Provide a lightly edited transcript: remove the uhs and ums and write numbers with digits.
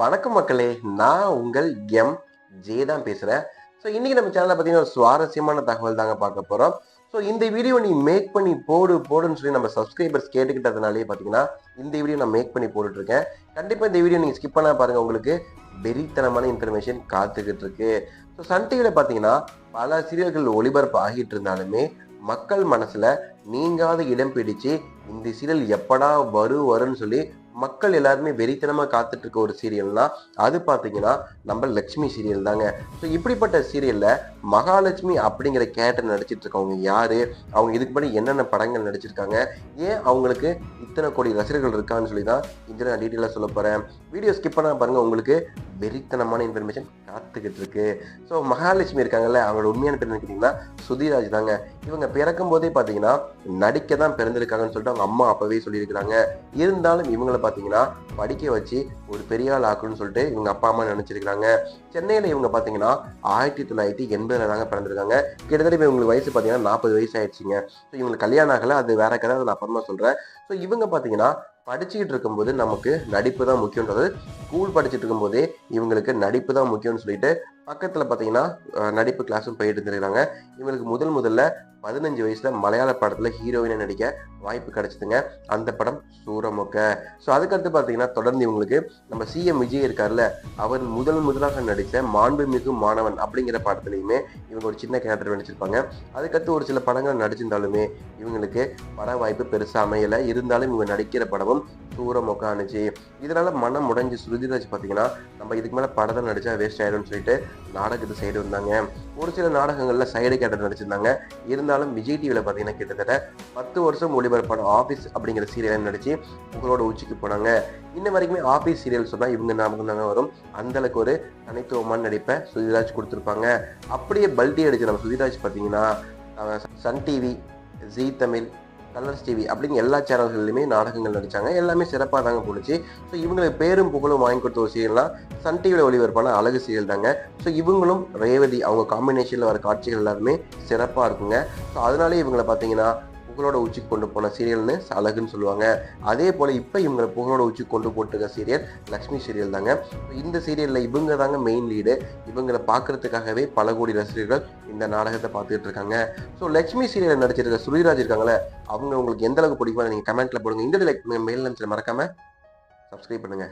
வணக்கம் மக்களே. நான் உங்கள் எம் ஜே தான் பேசுறேன். ஸோ இன்னைக்கு நம்ம சேனல்ல பார்த்தீங்கன்னா, ஒரு சுவாரஸ்யமான தகவல் தாங்க பார்க்க போறோம். ஸோ இந்த வீடியோ நீ மேக் பண்ணி போடுன்னு சொல்லி நம்ம சப்ஸ்கிரைபர்ஸ் கேட்டுக்கிட்டதுனாலே பார்த்தீங்கன்னா, இந்த வீடியோ நான் மேக் பண்ணி போட்டுட்டு இருக்கேன். கண்டிப்பா இந்த வீடியோ நீங்க ஸ்கிப் பண்ணாம பாருங்க. உங்களுக்கு வெறித்தனமான இன்ஃபர்மேஷன் காத்துக்கிட்டு இருக்கு. ஸோ சன் டிவில பார்த்தீங்கன்னா, பல சீரியல்கள் ஒளிபரப்பு ஆகிட்டு இருந்தாலுமே, மக்கள் மனசுல நீங்காத இடம் பிடிச்சு இந்த சீரியல் எப்படா வரும்னு சொல்லி மக்கள் எல்லாருமே வெறித்தனமா காத்துட்டு இருக்க ஒரு சீரியல்னா அது பாத்தீங்கன்னா நம்ம லட்சுமி சீரியல் தாங்க. ஸோ இப்படிப்பட்ட சீரியல்ல மகாலட்சுமி அப்படிங்கிற கேரக்டர் நடிச்சிட்டு இருக்கவங்க யாரு, அவங்க இதுக்கு முன்னாடி என்னென்ன படங்கள் நடிச்சிருக்காங்க, ஏன் அவங்களுக்கு இத்தனை கோடி ரசிகர்கள் இருக்கான்னு சொல்லி தான் இந்த நான் டீட்டெயிலாக சொல்ல போறேன். வீடியோ ஸ்கிப் பண்ணாம பாருங்க, உங்களுக்கு வெறித்தனமான இன்ஃபர்மேஷன் காத்துக்கிட்டு இருக்கு. ஸோ மகாலட்சுமி இருக்காங்கல்ல, அவங்களோட உண்மையான பேர் கேட்டீங்கன்னா சுதிராஜ் தாங்க. இவங்க பிறக்கும் போதே பாத்தீங்கன்னா நடிக்க தான் பிறந்திருக்காங்கன்னு சொல்லிட்டு அவங்க அம்மா அப்பவே சொல்லியிருக்கிறாங்க. இருந்தாலும் இவங்கள பாத்தீங்கன்னா படிக்க வச்சு ஒரு பெரிய ஆள் ஆக்கணும்னு சொல்லிட்டு இவங்க அப்பா அம்மா நினைச்சிருக்காங்க. சென்னையில இவங்க பாத்தீங்கன்னா 1980 தாங்க பிறந்திருக்காங்க. கிட்டத்தட்ட இப்ப இவங்களுக்கு வயசு பாத்தீங்கன்னா 40 வயசு ஆயிடுச்சுங்க. ஸோ இவங்களுக்கு கல்யாணம் ஆகல, அது வேற கதை, நான் அப்புறமா சொல்றேன். ஸோ இவங்க பாத்தீங்கன்னா படிச்சுக்கிட்டு இருக்கும்போது நமக்கு நடிப்பு தான் முக்கியன்றது, ஸ்கூல் படிச்சுட்டு இருக்கும்போதே இவங்களுக்கு நடிப்பு தான் முக்கியம்னு சொல்லிட்டு பக்கத்துல பாத்தீங்கன்னா நடிப்பு கிளாஸும் போயிட்டு இருந்திருக்காங்க. இவங்களுக்கு முதல்ல 15 வயசுல மலையாள படத்துல ஹீரோயினா நடிக்க வாய்ப்பு கிடைச்சதுங்க. அந்த படம் சூரமொக்க. ஸோ அதுக்கடுத்து பார்த்தீங்கன்னா தொடர்ந்து இவங்களுக்கு நம்ம சிஎம் விஜய் இருக்கார்ல, அவர் முதலாக நடித்த மாண்புமிகு மாணவன் அப்படிங்கிற படத்துலையுமே இவங்க ஒரு சின்ன கேரக்டர் நடிச்சிருப்பாங்க. அதுக்கடுத்து ஒரு சில படங்கள் நடிச்சிருந்தாலுமே இவங்களுக்கு பட வாய்ப்பு பெருசாக அமையலை. இருந்தாலும் இவங்க நடிக்கிற படமும் சூரமொக்க ஆனிச்சு. இதனால மனம் உடைஞ்சு ஸ்ருதிராஜ் பார்த்தீங்கன்னா நம்ம இதுக்கு மேலே படத்தை நடிச்சா வேஸ்ட் ஆயிடும்னு சொல்லிட்டு நாடகத்து சைடு வந்தாங்க. ஒரு சில நாடகங்கள்ல சைடு கேரக்டர் நடிச்சிருந்தாங்க. இருந்தாலும் விஜய் டிவியில் பார்த்தீங்கன்னா கிட்டத்தட்ட 10 வருஷம் ஒளிபரப்பான ஆஃபீஸ் அப்படிங்கிற சீரியல் நடிச்சு புகழோட உச்சிக்கு போனாங்க. இன்ன வரைக்குமே ஆஃபீஸ் சீரியல் சொன்னா இவங்க ஞாபகம் தாங்க வரும். அந்த அளவுக்கு ஒரு தனித்துவமான நடிப்பை சுதிராஜ் கொடுத்துருப்பாங்க. அப்படியே பல்டி அடிச்ச நம்ம சுதிராஜ் பார்த்தீங்கன்னா சன் டிவி, ஜீ தமிழ், கலர்ஸ் டிவி அப்படின்னு எல்லா சேனல்கள்லையுமே நாடகங்கள் நடிச்சாங்க. எல்லாமே சிறப்பாக தாங்க போணுச்சு. ஸோ இவங்களுக்கு பேரும் புகழும் வாங்கி கொடுத்த ஒரு சீரியல்னா சன் டிவியில் ஒளிபரப்பான அழகு சீரியல் தாங்க. ஸோ இவங்களும் ரேவதி அவங்க காம்பினேஷனில் வர காட்சிகள் எல்லாருமே சிறப்பாக இருக்குங்க. ஸோ அதனாலே இவங்களை பார்த்தீங்கன்னா புகழோட உச்சிக்கு கொண்டு போன சீரியல்னு அழகுன்னு சொல்லுவாங்க. அதே போல் இப்போ இவங்களை புகழோட உச்சிக்கு கொண்டு போட்டுருக்க சீரியல் லக்ஷ்மி சீரியல் தாங்க. இந்த சீரியலில் இவங்க தாங்க மெயின் லீடு. இவங்களை பார்க்கறதுக்காகவே பல கோடி ரசிகர்கள் இந்த நாடகத்தை பார்த்துட்டு இருக்காங்க. ஸோ லக்ஷ்மி சீரியல் நடிச்சிருக்க சுருதிராஜ் இருக்காங்களே, அவங்க உங்களுக்கு எந்த அளவுக்கு பிடிக்குமோ நீங்கள் கமெண்ட்ல போடுங்க. இந்த லைக் மேல் நினைச்சு மறக்காம சப்ஸ்கிரைப் பண்ணுங்க.